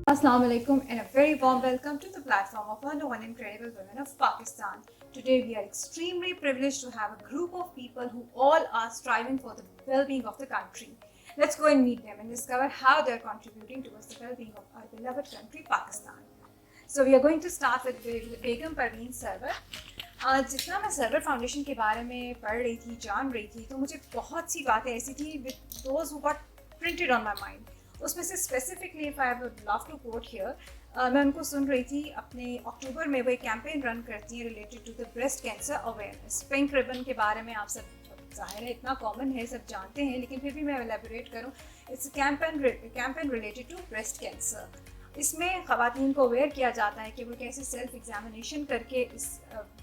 Assalamu alaikum and a very warm welcome to the platform of 101 Incredible Women of Pakistan. Today we are extremely privileged to have a group of people who all are striving for the well-being of the country. Let's go and meet them and discover how they are contributing towards the well-being of our beloved country, Pakistan. So we are going to start with Begum Parveen Sarwar. जितना मैं server foundation के बारे में पढ़ रही थी, जान रही थी, तो मुझे बहुत सी बातें ऐसी थी with those who got printed on my mind. उसमें से specifically if I would love to quote here, मैं उनको सुन रही थी अपने अक्टूबर में वो एक कैंपेन रन करती हैं related to the breast cancer awareness. Pink ribbon के बारे में आप सब ज़ाहिर है इतना कॉमन है, सब जानते हैं, लेकिन फिर भी मैं एलेबोरेट करूँ. It's campaign related to breast cancer. इसमें ख़वातीन को अवेयर किया जाता है कि वो कैसे सेल्फ एग्जामिनेशन करके इस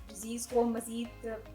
डिज़ीज़ को मज़ीद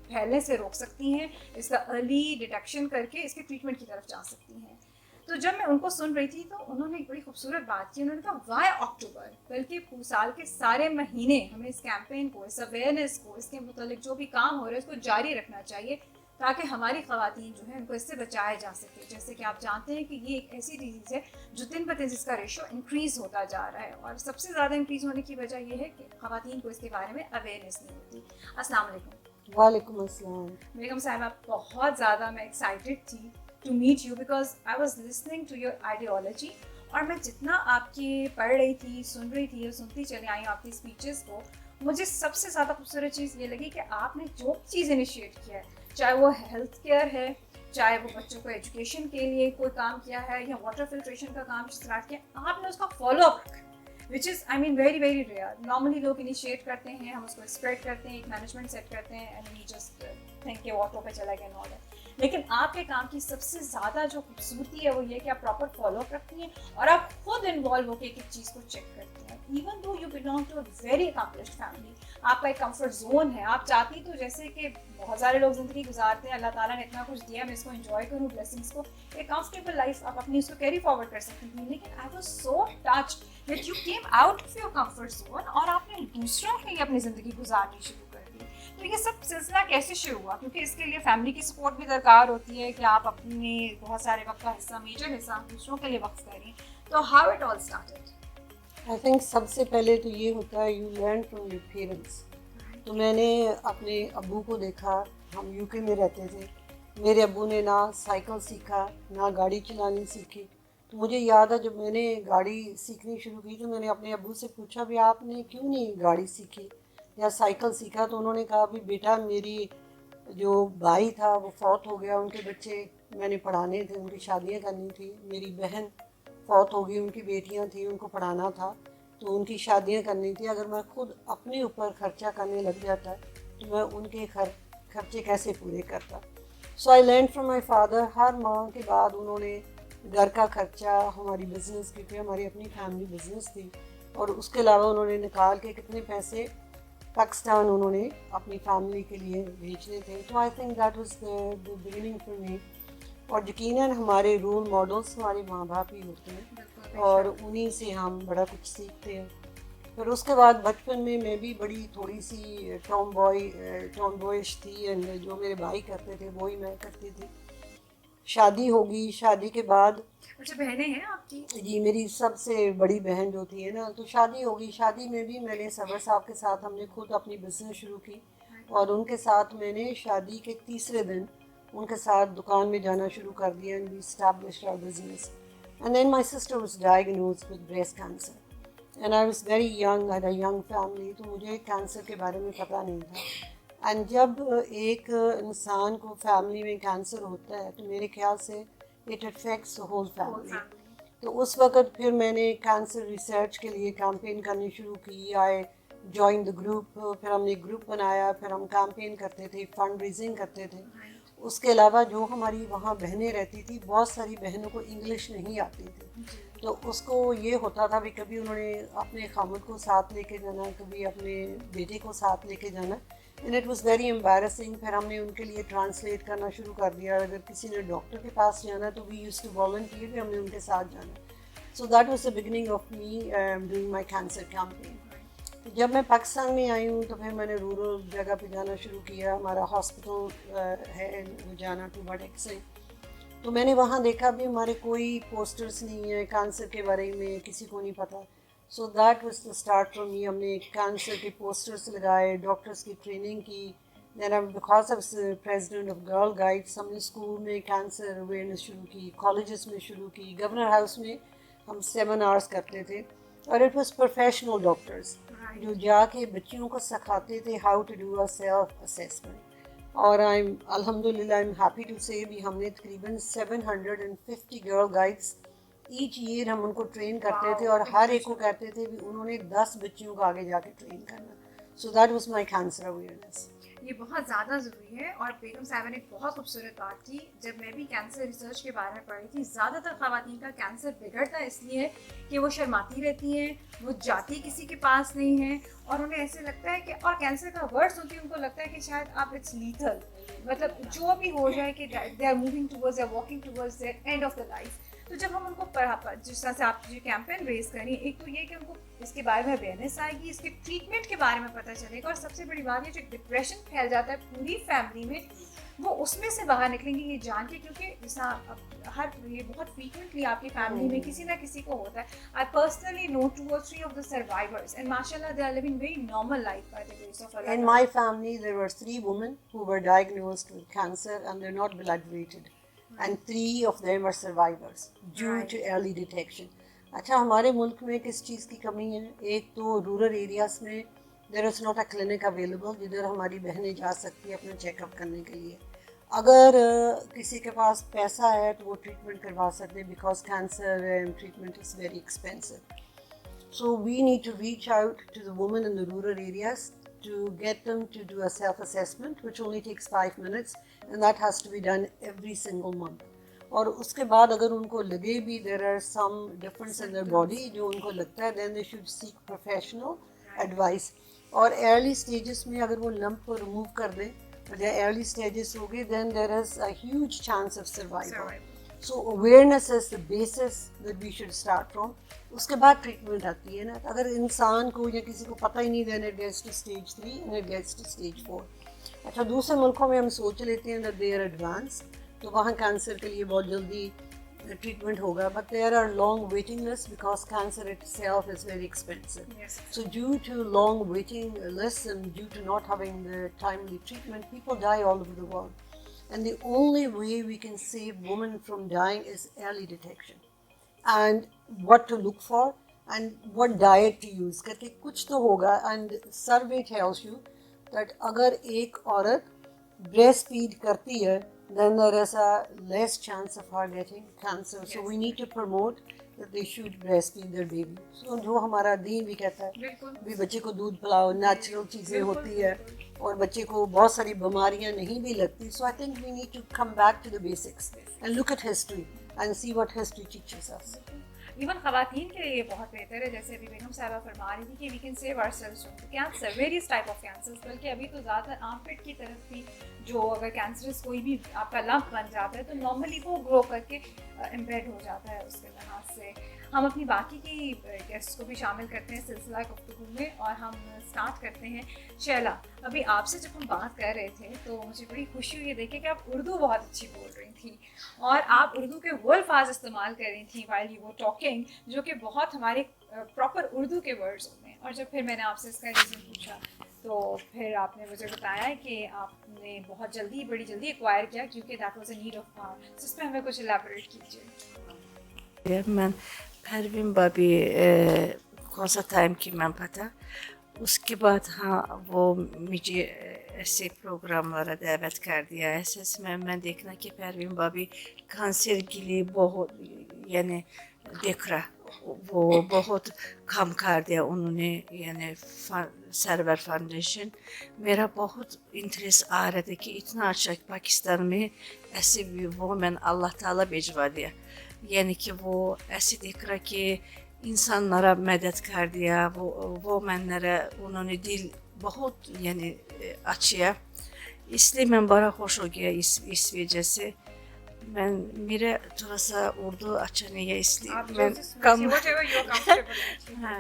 फैलने से रोक सकती हैं, इसका अर्ली डिटेक्शन करके इसके ट्रीटमेंट की तरफ जा सकती हैं. तो जब मैं उनको सुन रही थी तो उन्होंने एक बड़ी खूबसूरत बात की. उन्होंने कहा वाई अक्टूबर, बल्कि साल के सारे महीने हमें इस कैंपेन को, इस अवेयरनेस को, इसके मुतालिक जो भी काम हो रहा है उसको जारी रखना चाहिए ताकि हमारी ख़वातीन जो है उनको इससे बचाया जा सके. जैसे कि आप जानते हैं कि ये एक ऐसी डिजीज़ है जो दिन ब दिन जिसका रेशो इंक्रीज़ होता जा रहा है, और सबसे ज़्यादा इंक्रीज़ होने की वजह ये है कि ख़वातीन को इसके बारे में अवेयरनेस नहीं होती. अस्सलाम वालेकुम. वालेकुम अस्सलाम. बेगम साहिबा, बहुत ज़्यादा मैं एक्साइटेड थी to meet you because I was listening to your ideology. और मैं जितना आपकी पढ़ रही थी, सुन रही थी और सुनती चली आई आपकी स्पीचेस को, मुझे सबसे ज़्यादा खूबसूरत चीज़ ये लगी कि आपने जो चीज़ इनिशिएट किया है, चाहे वो हेल्थ केयर है, चाहे वो बच्चों को एजुकेशन के लिए कोई काम किया है, या वाटर फिल्ट्रेशन का काम स्टार्ट किया, आपने उसका फॉलो अप रखा, which is I mean very very rare. Normally लोग इनिशिएट करते हैं, हम उसको स्प्रेड करते हैं, एक मैनेजमेंट सेट करते हैं एंड वी जस्ट थिंक के ऑटो पे चला गया नॉर्मल. लेकिन आपके काम की सबसे ज़्यादा जो खूबसूरती है वो ये कि आप प्रॉपर फॉलो अप रखती हैं और आप खुद इन्वॉल्व होकर एक एक चीज़ को चेक करती हैं. Even though you belong to a very accomplished family, आपका एक कंफर्ट जोन है. आप चाहती तो जैसे कि बहुत सारे लोग ज़िंदगी गुजारते हैं, अल्लाह ताला ने इतना कुछ दिया, मैं इसको एंजॉय करूँ, ब्लेसिंग्स को, एक कंफर्टेबल लाइफ आप अपनी उसको कैरी फॉरवर्ड कर सकती थी. लेकिन I was so touched that you came out of your comfort zone और आपने दूसरों के लिए अपनी ज़िंदगी गुजारनी शुरू कर दी. तो ये सब सिलसिला कैसे शुरू हुआ? क्योंकि इसके लिए फैमिली की सपोर्ट भी दरकार होती है कि आप अपने बहुत सारे वक्त का हिस्सा, मेजर हिस्सा दूसरों के लिए वक्त करें. तो how it all started? I think सबसे पहले तो ये होता है you learn from your parents. तो मैंने अपने अब्बू को देखा, हम यूके में रहते थे. मेरे अब्बू ने ना साइकिल सीखा, ना गाड़ी चलानी सीखी. तो मुझे याद है जब मैंने गाड़ी सीखनी शुरू की तो मैंने अपने अब्बू से पूछा भी आपने क्यों नहीं गाड़ी सीखी या साइकिल सीखा. तो उन्होंने कहा भी बेटा मेरी जो भाई था वो फौत हो गया, उनके बच्चे मैंने पढ़ाने थे, उनकी शादियां करनी थी. मेरी बहन फौत हो गई, उनकी बेटियां थी, उनको पढ़ाना था, तो उनकी शादियां करनी थी. अगर मैं खुद अपने ऊपर खर्चा करने लग जाता तो मैं उनके खर्चे कैसे पूरे करता. So I learn from my father. हर माह के बाद उन्होंने घर का खर्चा, हमारी बिज़नेस, क्योंकि हमारी अपनी फैमिली बिज़नेस थी, और उसके अलावा उन्होंने निकाल के कितने पैसे पाकिस्तान उन्होंने अपनी फैमिली के लिए भेजने थे. तो I think that was the beginning for me. और यकीनन हमारे रोल मॉडल्स हमारे माँ बाप ही होते हैं और उन्हीं से हम बड़ा कुछ सीखते हैं. फिर उसके बाद बचपन में मैं भी बड़ी थोड़ी सी टॉम बॉयश थी, एंड जो मेरे भाई करते थे वही मैं करती थी. शादी होगी, शादी के बाद अच्छा, बहनें हैं आपकी? जी, मेरी सबसे बड़ी बहन जो थी है ना, तो शादी होगी. शादी में भी मैंने सरवर साहब के साथ हमने खुद अपनी बिज़नेस शुरू की, और उनके साथ मैंने शादी के तीसरे दिन उनके साथ दुकान में जाना शुरू कर दिया, and we established our business. And then my sister was diagnosed with breast cancer, and I was very young, I had a young family, तो मुझे कैंसर के बारे में पता नहीं था. एंड जब एक इंसान को फैमिली में कैंसर होता है तो मेरे ख्याल से इट अफेक्ट्स होल फैमिली. तो उस वक़्त फिर मैंने कैंसर रिसर्च के लिए कैंपेन करनी शुरू की. I join the group. फिर हमने एक ग्रुप बनाया, फिर हम कैंपेन करते थे, फंड रेजिंग करते थे. उसके अलावा जो हमारी वहाँ बहनें रहती थी, बहुत सारी बहनों को इंग्लिश नहीं आती थी, तो उसको ये होता था भी कभी उन्होंने अपने खामद को साथ लेके जाना, कभी अपने बेटे को साथ लेके जाना, and it was very embarrassing. फिर हमने उनके लिए ट्रांसलेट करना शुरू कर दिया. अगर किसी ने डॉक्टर के पास जाना तो वी यूज्ड टू वॉलंटियर, भी हमने उनके साथ जाना. सो that was the beginning of me doing my cancer campaign. जब मैं पाकिस्तान में आई हूँ तो फिर मैंने रूरल जगह पे जाना शुरू किया. हमारा हॉस्पिटल है गुजाना टू बड़ेक से, तो मैंने वहाँ देखा भी हमारे कोई पोस्टर्स नहीं है कैंसर के बारे में, किसी को नहीं पता. So that was the start for me. हमने कैंसर के पोस्टर्स लगाए, डॉक्टर्स की ट्रेनिंग की. Then because of president of girl guides हमने स्कूल में कैंसर अवेयरनेस शुरू की, कॉलेजेस में शुरू की, गवर्नर हाउस में हम सेमिनार्स करते थे. और इट वाज प्रोफेशनल डॉक्टर्स जो जाके बच्चियों को सिखाते थे how to do a self assessment. और अल्हम्दुलिल्लाह आई एम हैप्पी टू से भी हमने तकरीबन 750 गर्ल गाइड्स ईच ईयर हम उनको ट्रेन करते थे, और हर एक को कहते थे भी उन्होंने 10 बच्चियों को आगे जाके ट्रेन करना. सो that was my cancer awareness. ये बहुत ज़्यादा ज़रूरी है. और बेगम साहिबा ने एक बहुत खूबसूरत बात की. जब मैं भी कैंसर रिसर्च के बारे में पढ़ी थी, ज़्यादातर ख़वातीन का कैंसर बिगड़ता इसलिए है कि वो शर्माती रहती हैं, वो जाती किसी के पास नहीं है, और उन्हें ऐसे लगता है कि, और कैंसर का वर्ड सुनती है उनको लगता है कि शायद आप इट्स लीथल, मतलब जो भी हो जाए कि they are moving towards, they are walking towards their end of the life. तो जब हम उनको जिस तरह से आप जो कैंपेन रेज करें, एक तो ये कि उनको इसके बारे में अवेयरनेस आएगी, इसके ट्रीटमेंट के बारे में पता चलेगा, और सबसे बड़ी बात ये जो डिप्रेशन फैल जाता है पूरी फैमिली में, वो उसमें से बाहर निकलेंगे ये जान के. क्योंकि जैसा हर ये बहुत फ्रीक्वेंटली आपकी फैमिली में किसी ना किसी को होता है. I personally know 2 or 3 of the survivors, and mashallah they are living very normal life by the grace of Allah. In my family there were 3 women who were diagnosed with cancer and they're not blood related. And 3 of them are survivors due to early detection. अच्छा, हमारे मुल्क में किस चीज़ की कमी है? एक तो रूरल एरियाज़ में there is not a clinic available जिधर हमारी बहनें जा सकती हैं अपना चेकअप करने के लिए. अगर किसी के पास पैसा है तो वो ट्रीटमेंट करवा सकते हैं, because cancer treatment is very expensive. So we need to reach out to the women in the rural areas to get them to do a self-assessment, which only takes 5 minutes, and that has to be done every single month. और उसके बाद अगर उनको लगे भी there are some difference in their body जो उनको लगता है, then they should seek professional advice. और early stages में अगर वो lump को remove कर दें, और जब early stages हो गए, then there is a huge chance of survival. So awareness is the basis that we should start from. उसके बाद ट्रीटमेंट आती है ना. अगर इंसान को या किसी को पता ही नहीं, then it gets to stage 3 and it gets to stage 4. अच्छा, दूसरे मुल्कों में हम सोच लेते हैं that they are advanced, तो वहाँ कैंसर के लिए बहुत जल्दी ट्रीटमेंट होगा, but there are long waiting lists because cancer itself is very expensive. Yes. So due to long waiting lists and due to not having the timely treatment, people die all over the world. And the only way we can save women from dying is early detection. And what to look for and what diet to use. करके कुछ तो होगा. And survey tells you that अगर एक औरत breast feed करती है, then there is a less chance of her getting cancer. So we need to promote that they should breastfeed their baby. So जो हमारा दीन भी कहता है भी बच्चे को दूध पिलाओ, नेचुरल चीज़ें होती है, और बच्चे को बहुत सारी बीमारियां नहीं भी लगती. So I think we need to come back to the basics and look at history and see what history teaches us. Even ख़वातीन के लिए ये बहुत बेहतर है. जैसे अभी बेगम साहिबा फरमा रही थी कि we can save ourselves from cancer, various type of cancers. बल्कि अभी तो ज़्यादातर आर्मपिट की तरफ भी जो अगर कैंसरस कोई भी आपका लंप बन जाता है तो नॉर्मली वो ग्रो करके इम्पेड हो जाता है उसके लिहाज से. हम अपनी बाकी की गेस्ट को भी शामिल करते हैं सिलसिला गुफ्तगू में, और हम स्टार्ट करते हैं. शैला, अभी आपसे जब हम बात कर रहे थे तो मुझे बड़ी खुशी हुई देखे कि आप उर्दू बहुत अच्छी बोल रही थी, और आप उर्दू के वो अल्फाज इस्तेमाल कर रही थी व्हाइल यू वर टॉकिंग, जो कि बहुत हमारे प्रॉपर उर्दू के वर्ड्स होते हैं. और जब फिर मैंने आपसे इसका रीज़न पूछा तो फिर आपने मुझे बताया कि आपने बहुत जल्दी, बड़ी जल्दी एक्वायर किया क्योंकि that was a need of power. तो इस पर हमें कुछ एलैबोरेट कीजिए. मैं परवीन भाभी कौन सा टाइम की मैं पता. उसके बाद हाँ, वो मुझे ऐसे प्रोग्राम वाला दावत कर दिया ऐसे में मैं देखना कि परवीन भाभी कैंसर के लिए बहुत यानी देख रहा, वो बहुत काम कर दिया उन्होंने, यानी सर्वर फाउंडेशन. मेरा बहुत इंटरेस्ट आ रहा था कि इतना अच्छा पाकिस्तान में ऐसे भी वोमेन अल्लाह ताला भिजवा दिया, यानी कि वो ऐसे देख रहा कि इंसानlara मदद कर दिया. वो मैंने उन्होंने दिल बहुत यानी अच्छी, इसलिए मैं बड़ा खुश हो गया इस वजह से. मैं मेरा थोड़ा सा उर्दू अच्छा नहीं है इसलिए मैं कम. हाँ,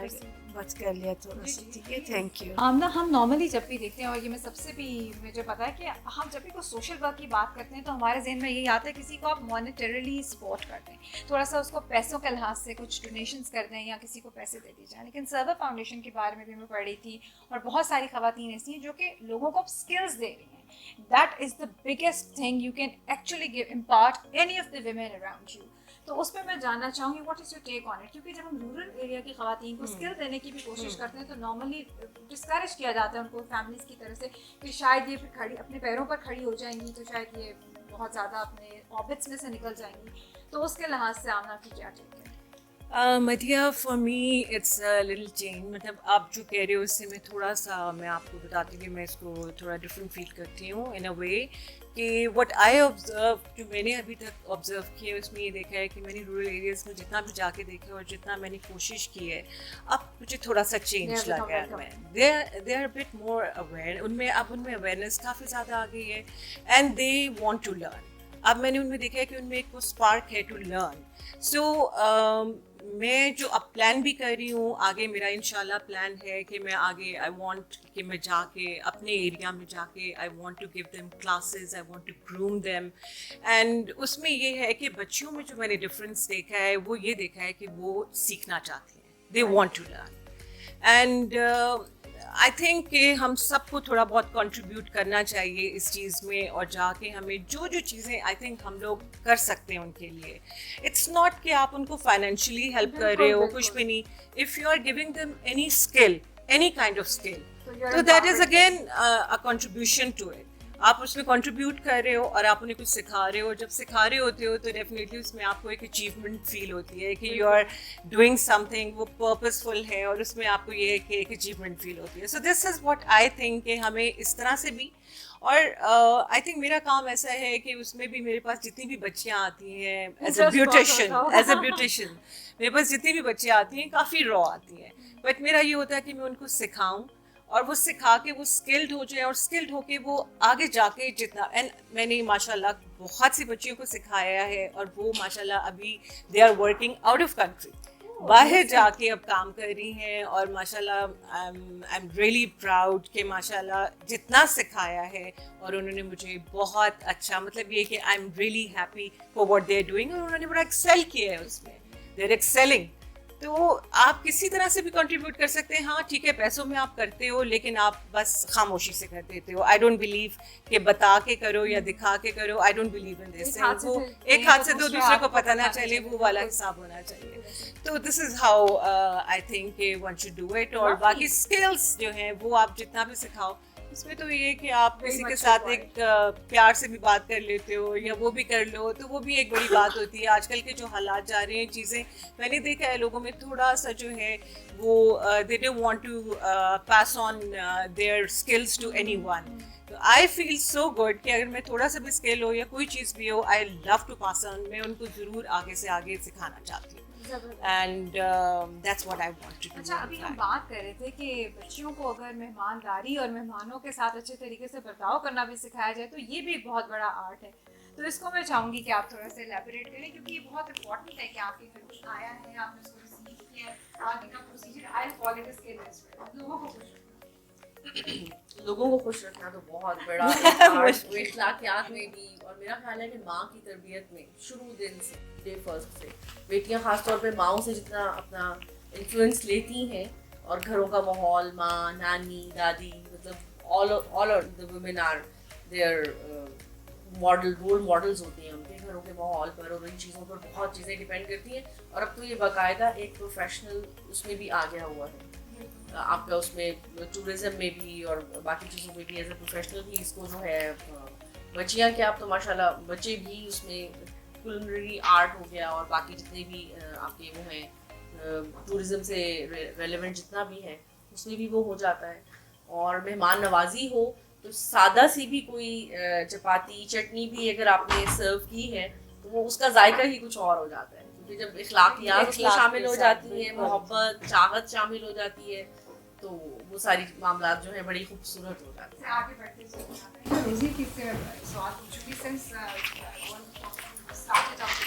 बात कर लिया थोड़ा सा, ठीक है, थैंक यू। हम नॉर्मली जब भी देखते हैं, और ये मैं सबसे भी मुझे पता है कि हम जब भी कोई सोशल वर्क की बात करते हैं तो हमारे जहन में यही आता है किसी को आप मॉनेटरीली सपोर्ट कर दें, थोड़ा सा उसको पैसों के लिहाज से कुछ डोनेशंस कर दें या किसी को पैसे दे दिए जाएँ। लेकिन सर्वर फाउंडेशन के बारे में भी मैं पढ़ रही थी, और बहुत सारी ख़वातीन ऐसी हैं जो कि लोगों को स्किल्स दे रही हैं। That is the biggest thing you can actually give impart any of the women around you. तो उस पर मैं जानना चाहूँगी what is your take on it, क्योंकि जब हम रूरल एरिया की ख़वातीन को स्किल देने की भी कोशिश करते हैं तो नॉर्मली डिस्करेज किया जाता है उनको फैमिलीज़ की तरफ से कि शायद ये खड़ी अपने पैरों पर खड़ी हो जाएंगी तो शायद ये बहुत ज़्यादा अपने ऑर्बिट्स में से निकल जाएंगी। तो उसके लिहाज से आमना की क्या टेक है? Madiha, for me it's little change. मतलब आप जो कह रहे हो उससे मैं थोड़ा सा मैं आपको बताती हूँ कि मैं इसको थोड़ा डिफरेंट फील करती हूँ इन अ वे कि व्हाट आई ऑब्जर्व, जो मैंने अभी तक ऑब्जर्व किया है उसमें ये देखा है कि मैंने रूरल एरियाज़ में जितना भी जाके देखा और जितना मैंने कोशिश की है, अब मुझे थोड़ा सा चेंज लगा है। They are bit more aware, उनमें अवेयरनेस काफ़ी ज़्यादा आ गई है and they want to learn. अब मैंने उनमें देखा है कि उनमें एक वो स्पार्क है टू लर्न। सो मैं जो अब प्लान भी कर रही हूँ आगे, मेरा इंशाल्लाह प्लान है कि मैं आगे आई वांट कि मैं जाके अपने एरिया में जाके I want to give them classes, I want to groom them. And उसमें ये है कि बच्चियों में जो मैंने डिफरेंस देखा है वो ये देखा है कि वो सीखना चाहती हैं, they want to learn. And I think कि हम सबको थोड़ा बहुत कंट्रीब्यूट करना चाहिए इस चीज़ में, और जाके हमें जो जो चीज़ें आई थिंक हम लोग कर सकते हैं उनके लिए। इट्स नॉट कि आप उनको फाइनेंशियली हेल्प कर रहे हो, कुछ भी नहीं। If you are giving them any skill, any kind of skill, तो that is again a contribution to it. आप उसमें कंट्रीब्यूट कर रहे हो और आप उन्हें कुछ सिखा रहे हो। जब सिखा रहे होते हो तो डेफिनेटली उसमें आपको एक अचीवमेंट फील होती है कि यू आर डूइंग समथिंग, वो पर्पसफुल है और उसमें आपको ये है कि एक अचीवमेंट फील होती है। So this is what I think कि हमें इस तरह से भी, और आई थिंक मेरा काम ऐसा है कि उसमें भी मेरे पास जितनी भी बच्चियाँ आती हैं एज अ ब्यूटिशियन मेरे पास जितनी भी बच्चियाँ आती हैं काफ़ी रॉ आती हैं, बट मेरा ये होता है कि मैं उनको सिखाऊँ और वो सिखा के वो स्किल्ड हो जाए, और स्किल्ड होके वो आगे जाके जितना, एंड मैंने माशाल्लाह बहुत सी बच्चियों को सिखाया है और वो माशाल्लाह अभी they are working out of country, बाहर जाके अब काम कर रही हैं। और माशाल्लाह आई एम रियली प्राउड कि माशाल्लाह जितना सिखाया है और उन्होंने मुझे बहुत अच्छा, मतलब ये कि I am really happy for what they are doing, और उन्होंने बड़ा एक्सेल किया है उसमें, दे आर एक्सेलिंग। तो आप किसी तरह से भी कंट्रीब्यूट कर सकते हैं। हाँ ठीक है, पैसों में आप करते हो, लेकिन आप बस खामोशी से कर देते हो। आई डोंट बिलीव कि बता के करो या दिखा के करो, I don't believe in this. वो एक हाथ से तो दूसरे को पता ना चले, वो वाला हिसाब होना चाहिए। तो this is how I think one should do it. और बाकी स्किल्स जो हैं वो आप जितना भी सिखाओ, इसमें तो ये कि आप किसी के साथ एक प्यार से भी बात कर लेते हो या वो भी कर लो, तो वो भी एक बड़ी बात होती है। आजकल के जो हालात जा रहे हैं, चीज़ें मैंने देखा है लोगों में थोड़ा सा जो है वो they don't want to pass on their skills to anyone. तो आई फील सो गुड कि अगर मैं थोड़ा सा भी स्किल हो या कोई चीज़ भी हो, I love to pass on. मैं उनको ज़रूर आगे से आगे सिखाना चाहती हूँ, and that's what I want to do. अच्छा, अभी हम बात कर रहे थे कि बच्चियों को अगर मेहमानदारी और मेहमानों के साथ अच्छे तरीके से बर्ताव करना भी सिखाया जाए तो ये भी एक बहुत बड़ा आर्ट है। तो इसको मैं चाहूँगी कि आप थोड़ा सा एलैबोरेट करें, क्योंकि ये बहुत इंपॉर्टेंट है कि आपके घर कुछ आया है, आपने उसको रिसीव किया, आगे का प्रोसीजर आई फॉलो दिस के लोगों को खुश लोगों को खुश रखना तो बहुत बड़ा इखलाकियात में भी, और मेरा ख्याल है कि माँ की तरबियत में शुरू दिन से, डे फर्स्ट से, बेटियाँ ख़ासतौर पे माँओं से जितना अपना इन्फ्लुएंस लेती हैं, और घरों का माहौल, माँ, नानी, दादी, मतलब all the women are their model, role models होती हैं उनके घरों के माहौल पर, और इन चीज़ों पर बहुत चीज़ें डिपेंड करती हैं। और अब तो ये बाकायदा एक प्रोफेशनल उसमें भी आ गया हुआ है आपका, उसमें टूरिज़्म में भी और बाकी चीज़ों में भी एज ए प्रोफेशनल भी इसको जो है बच्चियाँ क्या, अब तो माशाल्लाह बच्चे भी उसमें कुलिनरी आर्ट हो गया और बाकी जितने भी आपके वो हैं टूरिज़्म से रेलेवेंट जितना भी है उसमें भी वो हो जाता है। और मेहमान नवाजी हो तो सादा सी भी कोई चपाती चटनी भी अगर आपने सर्व की है तो वो उसका जायका ही कुछ और हो जाता है, क्योंकि जब इखलाकियात उसमें शामिल हो जाती हैं, मोहब्बत, चाहत शामिल हो जाती है, तो वो सारी मामलात जो है बड़ी खूबसूरत हो जाती है। आगे बढ़ते हैं रोज़ी की से सवाल पूछूंगी, since started out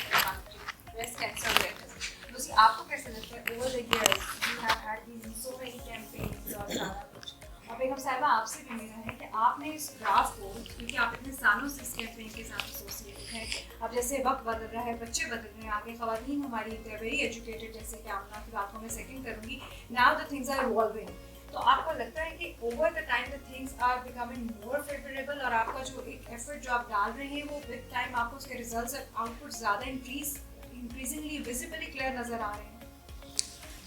breast cancer awareness, Rosie आपको कैसे लगता है over the years you have had been so many campaigns और सारा कुछ, और बेगम साहिबा आपसे भी मेरा है कि आपने इस ग्राफ को, क्योंकि आप इतने सालों से इस कैंपेन के साथ एसोसिएटेड हैं, अब जैसे वक्त बदल रहा है, बच्चे बदल रहे हैं, आगे ख़वातीन हमारी दे वेरी एजुकेटेड, जैसे कि आमना की बात को मैं सेकंड करूँगी, now the things are evolving, तो आपको लगता है कि over the time the things are becoming more favourable, और आपका जो एक एफर्ट जो आप डाल रहे हैं वो विद टाइम आपको उसके रिजल्ट्स और आउटपुट ज़्यादा इंक्रीजिंगली विजिबली क्लियर नज़र आ रहे हैं?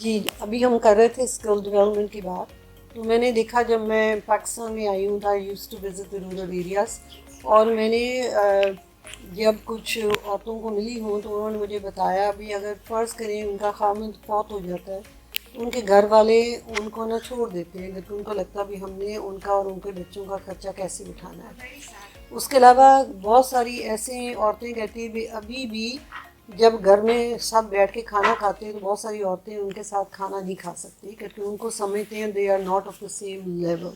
जी, अभी हम कर रहे थे स्किल डेवलपमेंट की बात, तो मैंने देखा जब मैं पाकिस्तान में आई हूँ था, use to visit the rural areas, और मैंने जब कुछ औरतों को मिली हूँ तो उन्होंने मुझे बताया भी अगर फ़र्ज़ करें उनका खामिद फौत हो जाता है तो उनके घर वाले उनको ना छोड़ देते हैं, क्योंकि उनको लगता भी हमने उनका और उनके बच्चों का खर्चा कैसे उठाना है। उसके अलावा बहुत सारी ऐसे औरतें कहती हैं भी अभी भी जब घर में सब बैठ के खाना खाते हैं तो बहुत सारी औरतें उनके साथ खाना नहीं खा सकती, क्योंकि उनको समझते हैं they are not of the same level,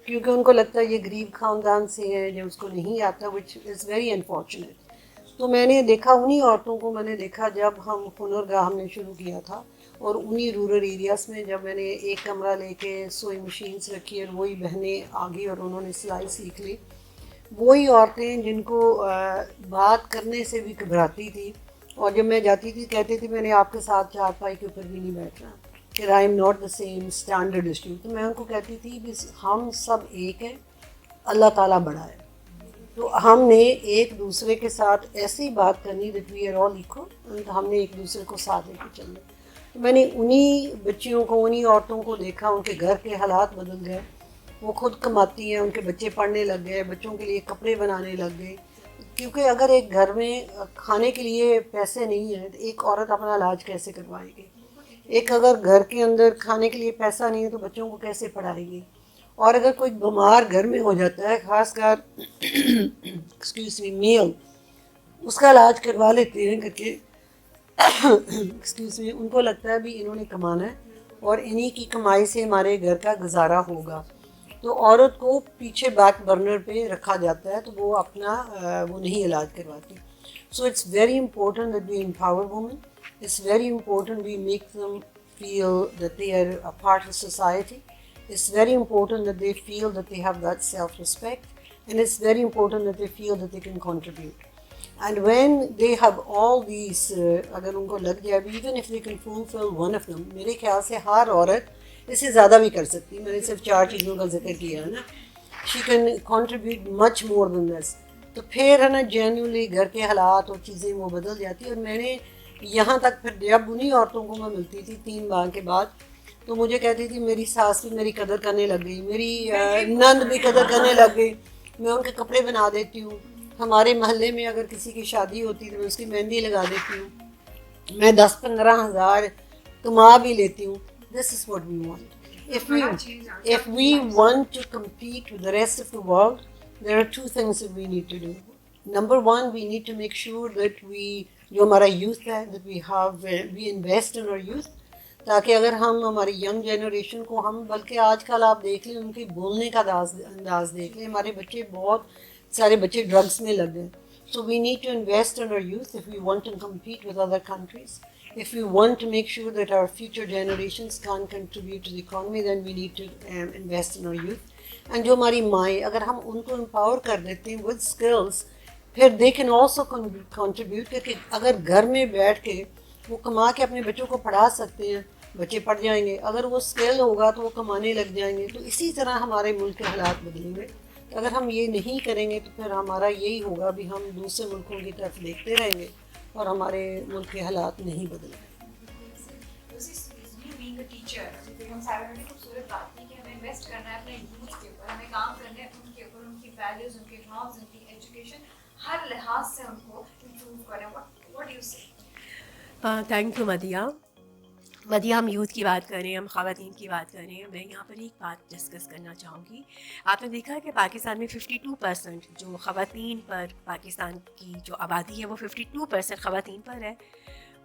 क्योंकि उनको लगता है ये गरीब ख़ानदान से है जो उसको नहीं आता, विच इज़ वेरी अनफॉर्चुनेट। तो मैंने देखा उन्हीं औरतों को, मैंने देखा जब हम हुनरगाह हमने शुरू किया था और उन्हीं रूरल एरियाज़ में जब मैंने एक कमरा लेके सोई मशीन्स रखी और वही बहनें आ गई और उन्होंने सिलाई सीख ली, वही औरतें जिनको बात करने से भी घबराती थी, और जब मैं जाती थी कहती थी मैंने आपके साथ चारपाई के ऊपर भी नहीं बैठना, कि I am not the same standard issue. तो मैं उनको कहती थी कि हम सब एक हैं, अल्लाह ताला बड़ा है, तो हमने एक दूसरे के साथ ऐसी बात करनी that we are all equal, हमने एक दूसरे को साथ लेकर चलना। तो मैंने उन्हीं बच्चियों को, उन्हीं औरतों को देखा, उनके घर के हालात बदल गए, वो खुद कमाती हैं, उनके बच्चे पढ़ने लग गए, बच्चों के लिए कपड़े बनाने लग गए, क्योंकि अगर एक घर में खाने के लिए पैसे नहीं है तो एक औरत अपना इलाज कैसे करवाएगी, एक अगर घर के अंदर खाने के लिए पैसा नहीं है तो बच्चों को कैसे पढ़ाएगी, और अगर कोई बीमार घर में हो जाता है, ख़ासकर एक्सक्यूज मी मेल, उसका इलाज करवा लेते हैं करके एक्सक्यूज मी, उनको लगता है भी इन्होंने कमाना है और इन्हीं की कमाई से हमारे घर का गुजारा होगा, तो औरत को पीछे बैक बर्नर पे रखा जाता है, तो वो अपना वो नहीं इलाज करवाती। So it's very important that we empower women, it's very important we make them feel that they are a part of society. It's very important that they feel that they have that self-respect, and it's very important that they feel that they can contribute. And when they have all these, अगर उनको लग जाए, even if they can fulfill one of them, मेरे ख्याल से हर औरत इससे ज़्यादा भी कर सकती है, मैंने सिर्फ 4 चीज़ों का जिक्र किया है ना, she can contribute much more than this, तो फिर है ना जेन्युइनली घर के हालात और चीज़ें वो बदल जाती है। और मैंने यहाँ तक फिर जब उन्हीं औरतों को मैं मिलती थी 3 माह के बाद, तो मुझे कहती थी मेरी सास भी मेरी कदर करने लग गई, मेरी नंद भी कदर करने लग गई, मैं उनके कपड़े बना देती हूँ, हमारे मोहल्ले में अगर किसी की शादी होती तो मैं उसकी मेहंदी लगा देती हूँ, मैं 10-15 हज़ार कमा भी लेती हूँ। This is what we want. If we want to compete with the rest of the world, there are 2 things that we need to do. Number 1, we need to make sure that जो हमारा youth है, that we invest in our youth, ताकि अगर हम हमारी young generation को हम, बल्कि आजकल आप देख लें उनके बोलने का अंदाज देख लें, हमारे बच्चे बहुत सारे बच्चे ड्रग्स में लग गए। So we need to invest in our youth if we want to compete with other countries. If we want to make sure that our future generations can contribute to the economy, then we need to invest in our youth. And जो हमारी माएँ, अगर हम उनको empower कर देते हैं with skills, फिर they can also contribute, क्योंकि अगर घर में बैठ के वो कमा के अपने बच्चों को पढ़ा सकते हैं, बच्चे पढ़ जाएंगे, अगर वो स्किल होगा तो वो कमाने लग जाएंगे, तो इसी तरह हमारे मुल्क के हालात बदलेंगे। तो अगर हम ये नहीं करेंगे तो फिर हमारा यही होगा भी हम दूसरे मुल्कों की तरफ देखते रहेंगे और हमारे मुल्क के हालात नहीं बदलेंगे। हम सारा ने खूबसूरत बात की कि हमें इन्वेस्ट करना है अपने यूथ के ऊपर, हमें काम करना है उनके ऊपर, उनकी वैल्यूज, उनके नॉर्म्स, उनकी एजुकेशन, हर लिहाज से उनको इम्प्रूव करें। व्हाट डू यू से? थैंक यू मदिया, हम यूथ की बात करें, हम ख़वातीन की बात करें, मैं यहाँ पर एक बात डिस्कस करना चाहूँगी। आपने देखा है कि पाकिस्तान में 52% जो ख़वातीन पर, पाकिस्तान की जो आबादी है वो 52% ख़वातीन पर है,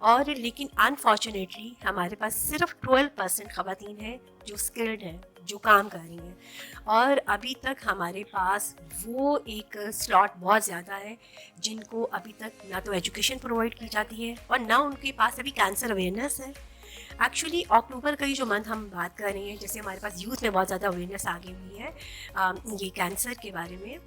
और लेकिन अनफॉर्चुनेटली हमारे पास सिर्फ 12% ख़वातीन हैं जो स्किल्ड हैं, जो काम कर रही हैं, और अभी तक हमारे पास वो एक स्लॉट बहुत ज़्यादा है जिनको अभी तक ना तो एजुकेशन प्रोवाइड की जाती है और ना उनके पास अभी कैंसर अवेयरनेस है. एक्चुअली अक्टूबर का ही जो मंथ हम बात कर रहे हैं, जैसे हमारे पास यूथ में बहुत ज़्यादा अवेयरनेस आ गई हुई है ये कैंसर के बारे में,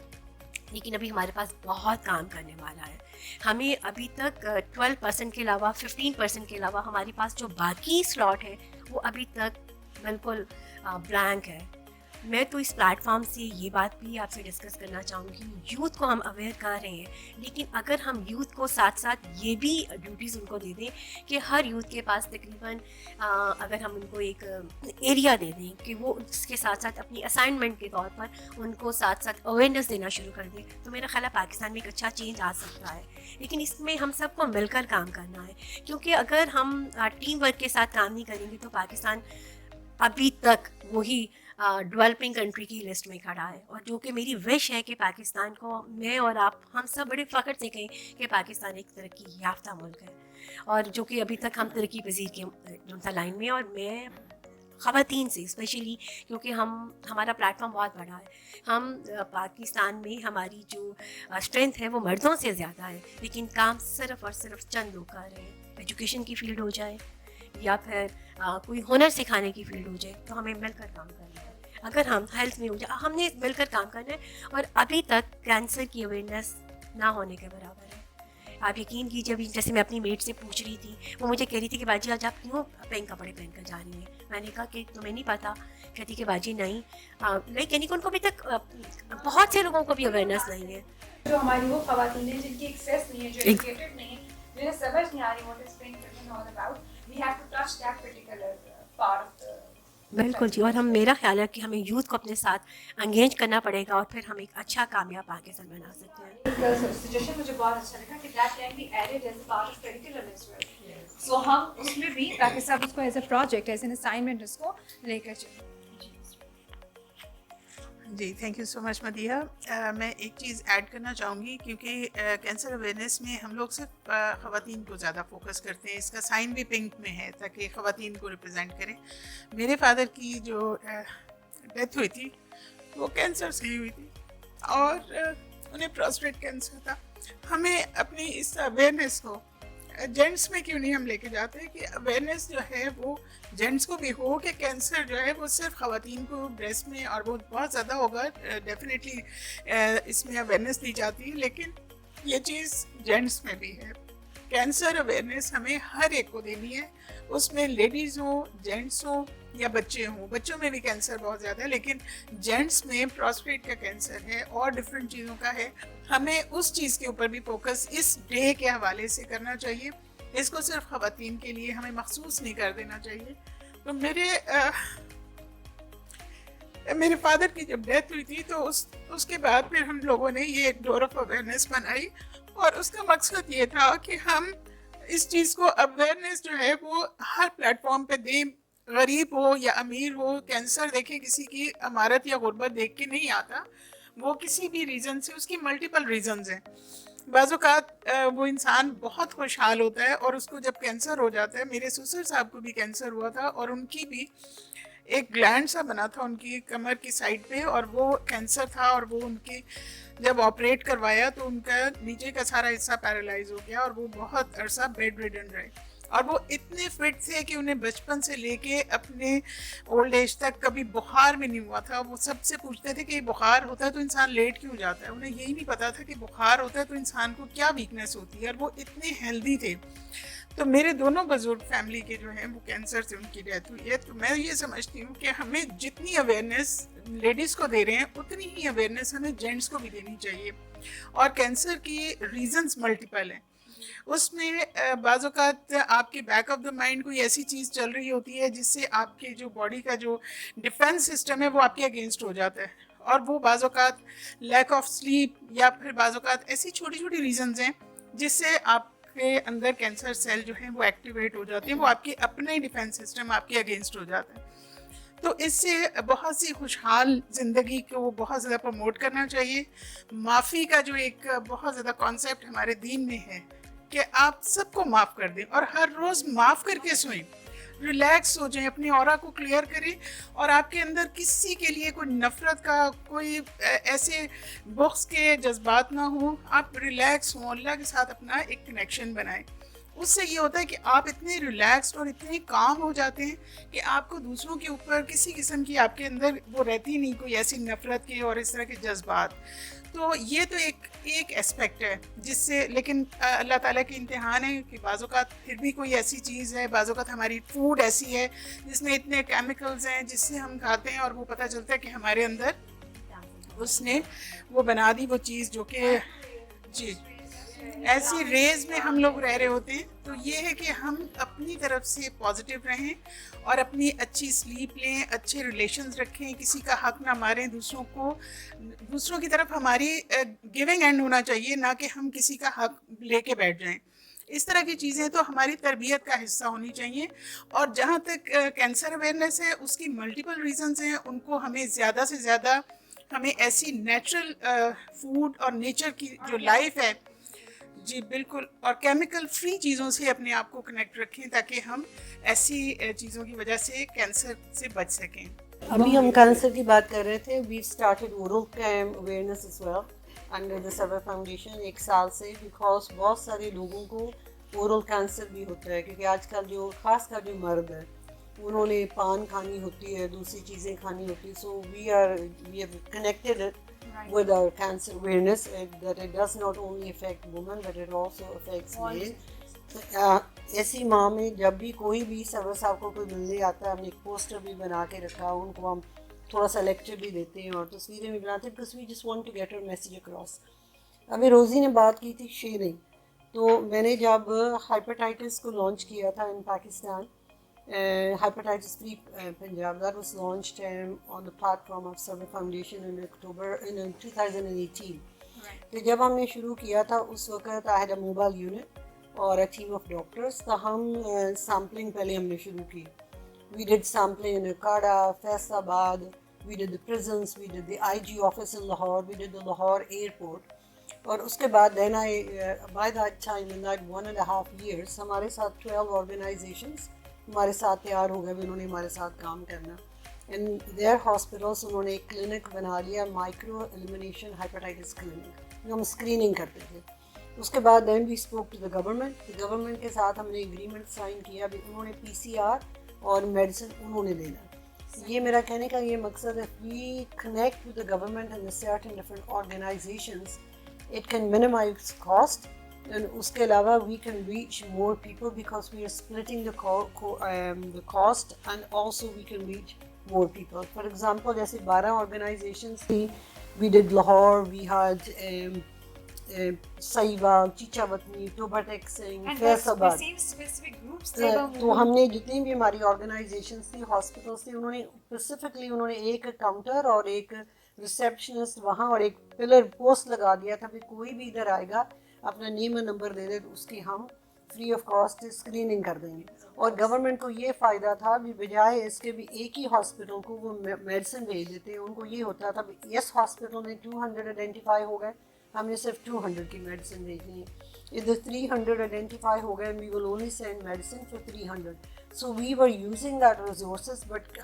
लेकिन अभी हमारे पास बहुत काम करने वाला है. हमें अभी तक 12% के अलावा 15% के अलावा हमारे पास जो बाकी स्लॉट है वो अभी तक बिल्कुल ब्लैंक है. मैं तो इस प्लेटफॉर्म से ये बात भी आपसे डिस्कस करना चाहूँगी, यूथ को हम अवेयर कर रहे हैं, लेकिन अगर हम यूथ को साथ साथ ये भी ड्यूटीज़ उनको दे दें कि हर यूथ के पास तकरीबन अगर हम उनको एक एरिया दे दें कि वो उसके साथ साथ अपनी असाइनमेंट के तौर पर उनको साथ साथ अवेयरनेस देना शुरू कर दें, तो मेरा ख्याल है पाकिस्तान में एक अच्छा चेंज आ सकता है. लेकिन इसमें हम सबको मिलकर काम करना है, क्योंकि अगर हम टीम वर्क के साथ काम नहीं करेंगे तो पाकिस्तान अभी तक वही डेवलपिंग कंट्री की लिस्ट में खड़ा है. और जो कि मेरी विश है कि पाकिस्तान को, मैं और आप, हम सब बड़े फ़ख्र से कहें कि पाकिस्तान एक तरक्की याफ्ता मुल्क है, और जो कि अभी तक हम तरक्की पजीर के लाइन में. और मैं ख़वातीन से स्पेशली, क्योंकि हमारा प्लेटफॉर्म बहुत बड़ा है, हम पाकिस्तान में हमारी जो स्ट्रेंथ है वो मर्दों से ज़्यादा है, लेकिन काम सिर्फ़ और सिर्फ चंद लोग कर रहे हैं. एजुकेशन की फील्ड हो जाए या फिर कोई हुनर सिखाने की फील्ड हो जाए, तो हमें मिलकर काम करना है. अगर हम हेल्थ में हो जाए, हमने मिलकर काम करना है. और अभी तक कैंसर की अवेयरनेस ना होने के बराबर है. आप यकीन कीजिए, अभी जैसे मैं अपनी मेट से पूछ रही थी, वो मुझे कह रही थी कि बाजी आज आप क्यों पिंक कपड़े पहन कर जा रही हैं. मैंने कहा कि तुम्हें नहीं पता. कहती कि बाजी नहीं, यानी कि उनको अभी तक बहुत से लोगों को भी अवेयरनेस नहीं है. जो हमारी वो ख़वातीन हैं जिनकी एक्सेस नहीं है, जो एजुकेटेड नहीं है, जिन्हें समझ नहीं आ रही what is pink and all about, we have to touch that particular part of the. बिल्कुल जी. और मेरा ख्याल है कि हमें यूथ को अपने साथ एंगेज करना पड़ेगा और फिर हम एक अच्छा कामयाब पाकिस्तान बना सकते हैं. एक सजेशन मुझे बहुत अच्छा लगा कि that can be added as a part of curriculum as well. So हम उसमें भी ताकि सब उसको as a project, as an assignment उसको लेकर चलें. जी, thank you so much Madiha. मैं एक चीज़ ऐड करना चाहूँगी, क्योंकि कैंसर अवेयरनेस में हम लोग सिर्फ ख़वातीन को ज़्यादा फोकस करते हैं. इसका साइन भी पिंक में है ताकि ख़वातीन को रिप्रेजेंट करें. मेरे फादर की जो डेथ हुई थी वो कैंसर से हुई थी और उन्हें प्रोस्टेट कैंसर था. हमें अपनी इस अवेयरनेस को जेंट्स में क्यों नहीं हम लेके जाते हैं कि अवेयरनेस जो है वो जेंट्स को भी हो कि कैंसर जो है वो सिर्फ ख़वातीन को ब्रेस्ट में, और वो बहुत ज़्यादा होगा डेफिनेटली इसमें अवेयरनेस दी जाती है, लेकिन ये चीज़ जेंट्स में भी है. कैंसर अवेयरनेस हमें हर एक को देनी है, उसमें लेडीज़ हो, जेंट्स हो या बच्चे हों. बच्चों में भी कैंसर बहुत ज़्यादा है, लेकिन जेंट्स में प्रोस्टेट का कैंसर है और डिफरेंट चीज़ों का है. हमें उस चीज़ के ऊपर भी फोकस इस डे के हवाले से करना चाहिए. इसको सिर्फ ख़वातीन के लिए हमें मखसूस नहीं कर देना चाहिए. तो मेरे फादर की जब डेथ हुई थी तो उसके बाद फिर हम लोगों ने ये डोर ऑफ अवेयरनेस बनाई, और उसका मकसद ये था कि हम इस चीज़ को अवेयरनेस जो है वो हर प्लेटफॉर्म पे दें. गरीब हो या अमीर हो, कैंसर देखे किसी की अमारत या गुर्बत देख के नहीं आता. वो किसी भी रीज़न से, उसकी मल्टीपल रीज़न्स हैं. बाज़-औक़ात वो इंसान बहुत खुशहाल होता है और उसको जब कैंसर हो जाता है, मेरे ससुर साहब को भी कैंसर हुआ था और उनकी भी एक ग्लैंड सा बना था उनकी कमर की साइड पे, और वो कैंसर था. और वो उनकी जब ऑपरेट करवाया तो उनका नीचे का सारा हिस्सा पैरालाइज हो गया और वो बहुत अरसा बेड रिडन रहे. और वो इतने फिट थे कि उन्हें बचपन से लेके अपने ओल्ड एज तक कभी बुखार भी नहीं हुआ था. वो सबसे पूछते थे कि बुखार होता है तो इंसान लेट क्यों जाता है. उन्हें यही नहीं पता था कि बुखार होता है तो इंसान को क्या वीकनेस होती है, और वो इतने हेल्दी थे. तो मेरे दोनों बुजुर्ग फैमिली के जो हैं वो कैंसर से उनकी डेथ हुई है. तो मैं ये समझती हूँ कि हमें जितनी अवेयरनेस लेडीज़ को दे रहे हैं उतनी ही अवेयरनेस हमें जेंट्स को भी देनी चाहिए. और कैंसर की रीजंस मल्टीपल हैं. उसमें बाज़ औक़ात आपके बैक ऑफ द माइंड कोई ऐसी चीज़ चल रही होती है जिससे आपके जो बॉडी का जो डिफेंस सिस्टम है वो आपके अगेंस्ट हो जाता है. और वो बाज़ औक़ात लैक ऑफ स्लीप या फिर बाज़ औक़ात ऐसी छोटी छोटी रीजंस हैं जिससे आपके अंदर कैंसर सेल जो हैं वो एक्टिवेट हो जाते हैं. वो आपके अपने डिफेंस सिस्टम आपके अगेंस्ट हो जाता है. तो इससे बहुत सी खुशहाल ज़िंदगी को बहुत ज़्यादा प्रमोट करना चाहिए. माफ़ी का जो एक बहुत ज़्यादा कॉन्सेप्ट हमारे दीन में है कि आप सबको माफ़ कर दें और हर रोज़ माफ़ करके सोएं. ریلیکس ہو جائیں, اپنی اورا کو کلیئر کریں, اور آپ کے اندر کسی کے لیے کوئی نفرت کا, کوئی ایسے بغض کے جذبات نہ ہوں. آپ ریلیکس ہوں, اللہ کے ساتھ اپنا ایک کنیکشن بنائیں. اس سے یہ ہوتا ہے کہ آپ اتنے ریلیکسڈ اور اتنے کام ہو جاتے ہیں کہ آپ کو دوسروں کے اوپر کسی قسم کی آپ کے اندر وہ رہتی نہیں, کوئی ایسی نفرت کے اور اس طرح کے جذبات. تو یہ تو ایک اسپیکٹ ہے جس سے, لیکن اللہ تعالیٰ کے امتحان ہے کہ بعض اوقات پھر بھی کوئی ایسی چیز ہے, بعض اوقات ہماری فوڈ ایسی ہے جس میں اتنے کیمیکلز ہیں جس سے ہم کھاتے ہیں اور وہ پتہ چلتا ہے کہ ہمارے اندر اس نے وہ بنا دی وہ چیز جو کہ جی ایسی ریز میں ہم لوگ رہ رہے ہوتے ہیں. تو یہ ہے کہ ہم اپنی طرف سے پازیٹیو رہیں اور اپنی اچھی سلیپ لیں, اچھے ریلیشنز رکھیں, کسی کا حق نہ ماریں, دوسروں کی طرف ہماری گیونگ اینڈ ہونا چاہیے, نہ کہ ہم کسی کا حق لے کے بیٹھ جائیں. اس طرح کی چیزیں تو ہماری تربیت کا حصہ ہونی چاہیے. اور جہاں تک کینسر اویئرنیس ہے, اس کی ملٹیپل ریزنز ہیں, ان کو ہمیں زیادہ سے زیادہ ہمیں ایسی نیچرل فوڈ اور نیچر کی جو لائف ہے, جی بالکل, اور کیمیکل فری چیزوں سے اپنے آپ کو کنیکٹ رکھیں تاکہ ہم ایسی چیزوں کی وجہ سے کینسر سے بچ سکیں. ابھی ہم کینسر کی بات کر رہے تھے. We started oral camp awareness as well under the Sarwar foundation 1 سال سے, بیکاز بہت سارے لوگوں کو اورل کینسر بھی ہوتا ہے, کیونکہ آج کل جو خاص کر جو مرد ہے انہوں نے پان کھانی ہوتی ہے, دوسری چیزیں کھانی ہوتی ہے. So we have connected with our cancer awareness that it does not only affect women but it also affects men. ایسی ماں میں جب بھی کوئی بھی سرور صاحب کو کوئی ملنے آتا ہے, ہم نے ایک پوسٹر بھی بنا کے رکھا, ان کو ہم تھوڑا سا لیکچر بھی دیتے ہیں اور تصویریں بھی بناتے ہیں, because we just want to get our message across. ابھی روزی نے بات کی تھی شیئرنگ, تو میں نے جب ہائپرٹائٹس کو لانچ کیا تھا ان Pakistan, hepatitis free Punjab, that was launched on the platform of Sarva Foundation in October in 2018. تو جب ہم نے شروع کیا تھا اس وقت I had a mobile unit اور a team of doctors. تو ہم سیمپلنگ پہلے ہم نے شروع کی. We did sampling in Okada, Faisalabad, we did the prisons, we did the IG office in Lahore, we did the Lahore airport. اور اس کے بعد then by that time in that 1.5 years ہمارے ساتھ 12 organizations ہمارے ساتھ تیار ہو گئے, انہوں نے ہمارے ساتھ کام کرنا. ان دیئر ہاسپٹلس انہوں نے ایک کلینک بنا لیا, مائکرو ایلیمینیشن ہائپرٹائٹس کلینک, جو ہم اسکریننگ کرتے تھے. اس کے بعد then we spoke to the government کے ساتھ ہم نے ایگریمنٹ سائن کیا. انہوں نے PCR اور میڈیسن انہوں نے دینا. یہ میرا کہنے کا یہ مقصد ہے, we connect with the government and certain different organisations, it can minimise cost. And اس کے علاوہ we can reach more people because we are splitting the cost and also we can reach more people. For example, جیسے 12 organizations تھی. We did Lahore, we had Sahiwal, Chicha Watni, Tobatek Singh, Faisalabad. تو ہم نے جتنی بھی ہماری organizations تھی, hospitals تھی, انہوں نے specifically انہوں نے ایک کاؤنٹر اور ایک ریسیپشنسٹ وہاں اور ایک پلر پوسٹ لگا دیا تھا کہ کوئی بھی ادھر آئے گا اپنا نیم اور نمبر دے دے تو اس کی ہم فری آف کاسٹ اسکریننگ کر دیں گے. اور گورنمنٹ کو یہ فائدہ تھا بھی بجائے اس کے بھی ایک ہی ہاسپٹل کو وہ میڈیسن بھیج دیتے, ان کو یہ ہوتا تھا بھی اس ہاسپٹل میں 200 آئیڈینٹیفائی ہو گئے, ہم نے صرف 200 کی میڈیسن بھیجنی ہے. ادھر 300 آئیڈینٹیفائی ہو گئے, we will only send medicine for 300. So we were using that resources but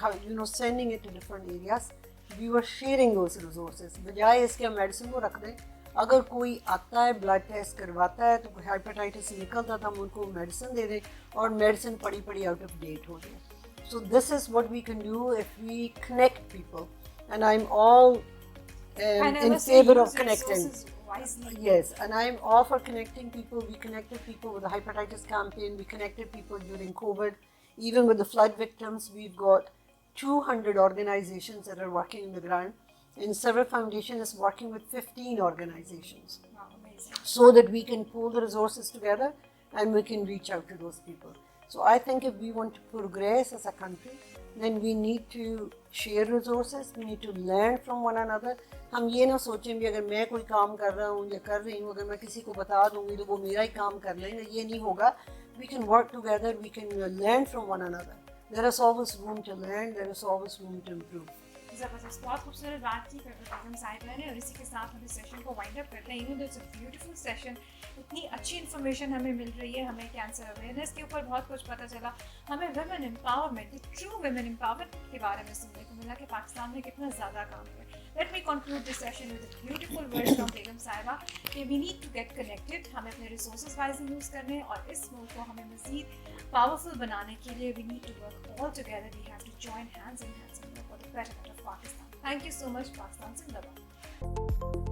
sending it to different areas. We were sharing those resources. بجائے اس کے ہم میڈیسن کو رکھ دیں, اگر کوئی آتا ہے بلڈ ٹیسٹ کرواتا ہے تو ہیپاٹائٹس نکلتا تھا, ہم ان کو میڈیسن دے دیں اور میڈیسن پڑی آؤٹ آف ڈیٹ ہو جائے. So this is what we can do if we connect people, and I am all in favor of connecting. Yes, and I am all for connecting people. We connected people with the hepatitis campaign. We connected people during COVID. Even with the flood victims, we've got 200 organizations that are working on the ground. And Sarva Foundation is working with 15 organizations. Wow, amazing. So that we can pool the resources together and we can reach out to those people. So I think if we want to progress as a country, then we need to share resources, we need to learn from one another. ہم یہ نہ سوچیں بھی اگر میں کوئی کام کر رہا ہوں یا کر رہی ہوں, اگر میں کسی کو بتا دوں گی تو وہ میرا ہی کام کر لیں گے, یہ نہیں ہوگا. We can work together, we can learn from one another. There is always room to learn, there is always room to improve. ज़बरदस्त, बहुत खूबसूरत बात की बेगम साहिबा ने, और इसी के साथ हम इस सेशन को वाइंड अप करते हैं. इवन दो इट्स अ ब्यूटीफुल सेशन, इतनी अच्छी इन्फॉर्मेशन हमें मिल रही है, हमें कैंसर अवेयरनेस के ऊपर बहुत कुछ पता चला, हमें women empowerment, true women empowerment के बारे में सुनने को मिला कि पाकिस्तान में कितना ज़्यादा काम है. Let me conclude this session with a beautiful words from बेगम साहिबा कि we need to get connected, हमें अपने रिसोर्सेज वाइजली यूज़ करने, और इस मुल्क को हमें मज़ीद पावरफुल बनाने के लिए we need to work all together, we have to join hands in hands for the betterment of Pakistan. Thank you so much, Pakistan Zindabad.